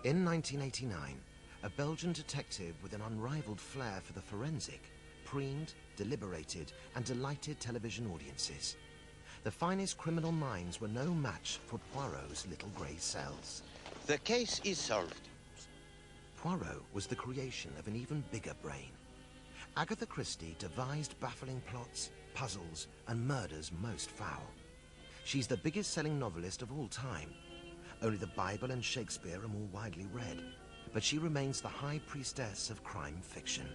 In 1989, a Belgian detective with an unrivaled flair for the forensic preened, deliberated, and delighted television audiences. The finest criminal minds were no match for Poirot's little grey cells. The case is solved. Poirot was the creation of an even bigger brain. Agatha Christie devised baffling plots, puzzles, and murders most foul. She's the biggest-selling novelist of all time. Only the Bible and Shakespeare are more widely read, but she remains the high priestess of crime fiction.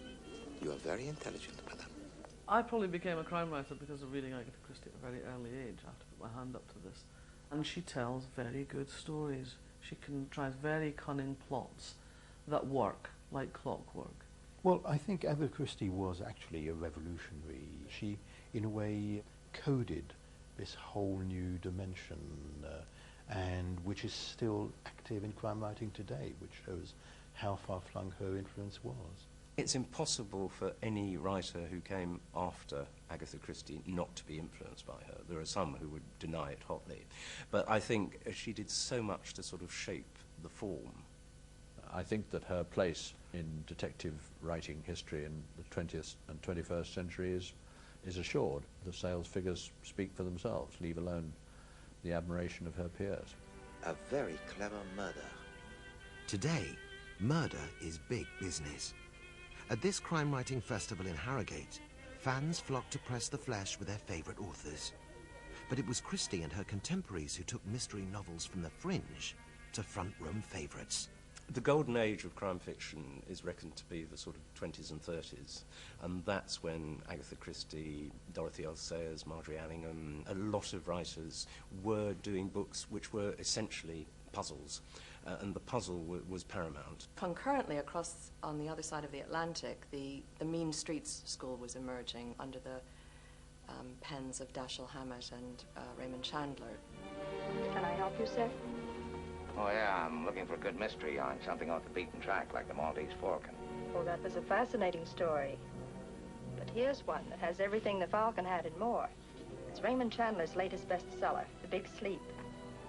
You are very intelligent, madame. I probably became a crime writer because of reading Agatha Christie at a very early age. I have to put my hand up to this. And she tells very good stories. She tries very cunning plots that work like clockwork. Well, I think Agatha Christie was actually a revolutionary. She, in a way, coded this whole new dimension, and which is still active in crime writing today, which shows how far-flung her influence was. It's impossible for any writer who came after Agatha Christie not to be influenced by her. There are some who would deny it hotly. But I think she did so much to sort of shape the form. I think that her place in detective writing history in the 20th and 21st century is assured. The sales figures speak for themselves, leave alone the admiration of her peers. A very clever murder. Today, murder is big business. At this crime-writing festival in Harrogate, fans flocked to press the flesh with their favourite authors. But it was Christie and her contemporaries who took mystery novels from the fringe to front-room favourites. The golden age of crime fiction is reckoned to be the sort of 20s and 30s, and that's when Agatha Christie, Dorothy L. Sayers, Marjorie Allingham, a lot of writers were doing books which were essentially puzzles, and the puzzle was paramount. Concurrently, across on the other side of the Atlantic, the Mean Streets School was emerging under the pens of Dashiell Hammett and Raymond Chandler. Can I help you, sir? Oh, yeah, I'm looking for a good mystery on something off the beaten track, like the Maltese Falcon. Oh, that was a fascinating story. But here's one that has everything the Falcon had and more. It's Raymond Chandler's latest bestseller, The Big Sleep.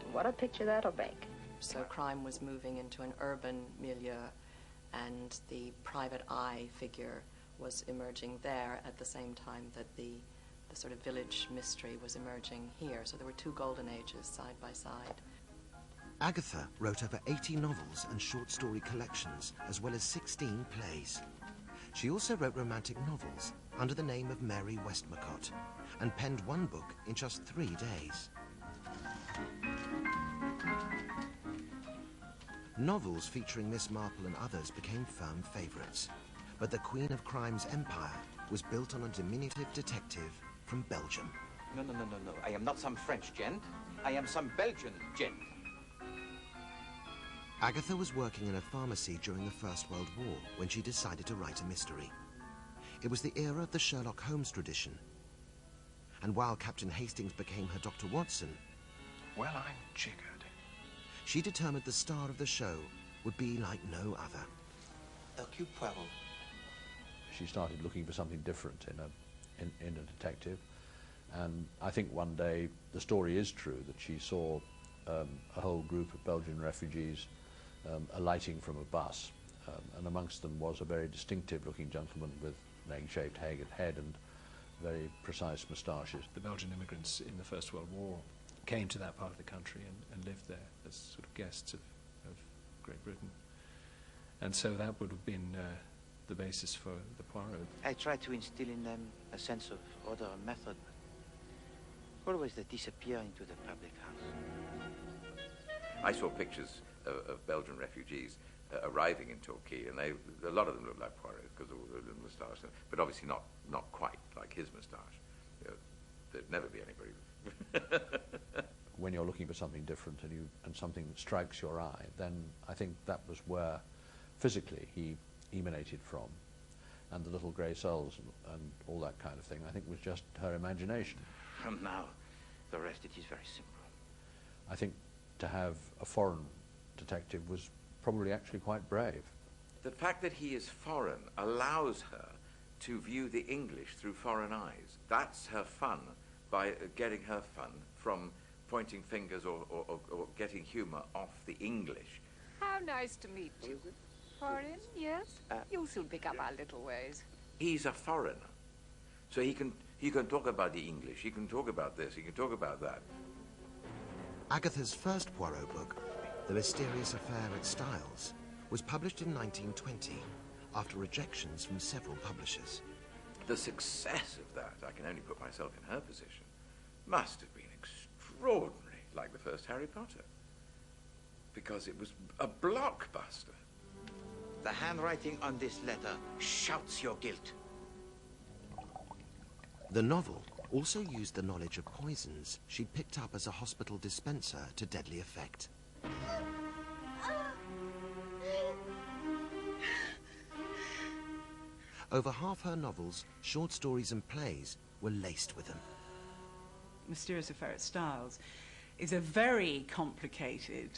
And what a picture that'll make. So crime was moving into an urban milieu, and the private eye figure was emerging there at the same time that the sort of village mystery was emerging here. So there were two golden ages side by side. Agatha wrote over 80 novels and short story collections, as well as 16 plays. She also wrote romantic novels under the name of Mary Westmacott, and penned one book in just 3 days. Novels featuring Miss Marple and others became firm favourites, but the Queen of Crime's empire was built on a diminutive detective from Belgium. No. I am not some French gent. I am some Belgian gent. Agatha was working in a pharmacy during the First World War when she decided to write a mystery. It was the era of the Sherlock Holmes tradition. And while Captain Hastings became her Dr. Watson, well, I'm jiggered. She determined the star of the show would be like no other. Hercule Poirot. She started looking for something different in a detective, and I think one day the story is true that she saw a whole group of Belgian refugees alighting from a bus, and amongst them was a very distinctive-looking gentleman with an egg-shaped head and very precise moustaches. The Belgian immigrants in the First World War came to that part of the country and lived there as sort of guests of Great Britain. And so that would have been the basis for the Poirot. I tried to instill in them a sense of order and method, but always they disappear into the public house. I saw pictures of Belgian refugees arriving in Torquay, and a lot of them looked like Poirot because of the little moustache, but obviously not quite like his moustache. You know, there'd never be anybody. When you're looking for something different and something that strikes your eye, then I think that was where physically he emanated from, and the little grey cells and all that kind of thing, I think was just her imagination. And now, the rest, it is very simple. I think to have a foreign detective was probably actually quite brave. The fact that he is foreign allows her to view the English through foreign eyes. That's her fun, by getting her fun from pointing fingers or getting humour off the English. How nice to meet you. Foreign, yes? You'll soon pick up our little ways. He's a foreigner. So he can talk about the English, he can talk about this, he can talk about that. Agatha's first Poirot book, The Mysterious Affair at Styles, was published in 1920 after rejections from several publishers. The success of that, I can only put myself in her position, must have been extraordinary, like the first Harry Potter, because it was a blockbuster. The handwriting on this letter shouts your guilt. The novel also used the knowledge of poisons she'd picked up as a hospital dispenser to deadly effect. Over half her novels, short stories and plays were laced with them. Mysterious Affair at Styles is a very complicated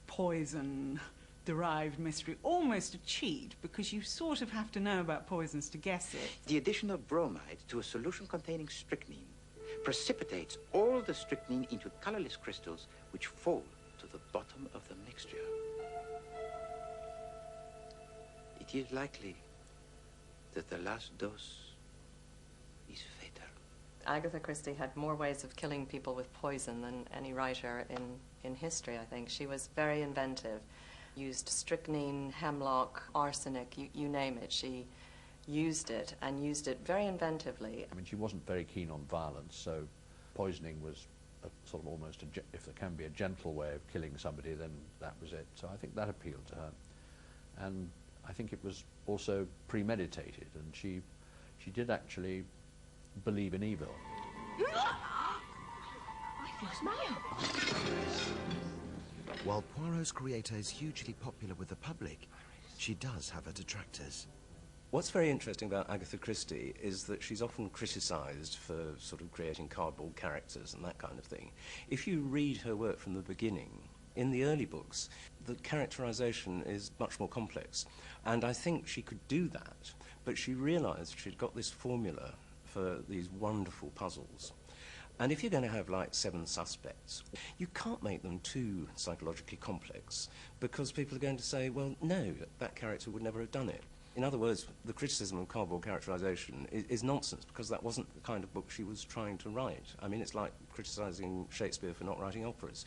poison-derived mystery, almost a cheat, because you sort of have to know about poisons to guess it. The addition of bromide to a solution containing strychnine precipitates all the strychnine into colorless crystals which fall to the bottom of the mixture. It is likely that the last dose is fatal. Agatha Christie had more ways of killing people with poison than any writer in history, I think. She was very inventive. Used strychnine, hemlock, arsenic, you name it. She used it, and used it very inventively. I mean, she wasn't very keen on violence, so poisoning was a sort of almost, if there can be a gentle way of killing somebody, then that was it. So I think that appealed to her. And I think it was also premeditated, and she did actually believe in evil. I've lost my own. While Poirot's creator is hugely popular with the public, she does have her detractors. What's very interesting about Agatha Christie is that she's often criticised for sort of creating cardboard characters and that kind of thing. If you read her work from the beginning, in the early books, the characterisation is much more complex. And I think she could do that, but she realised she'd got this formula for these wonderful puzzles. And if you're going to have, like, 7 suspects, you can't make them too psychologically complex, because people are going to say, well, no, that character would never have done it. In other words, the criticism of cardboard characterisation is nonsense, because that wasn't the kind of book she was trying to write. I mean, it's like criticising Shakespeare for not writing operas.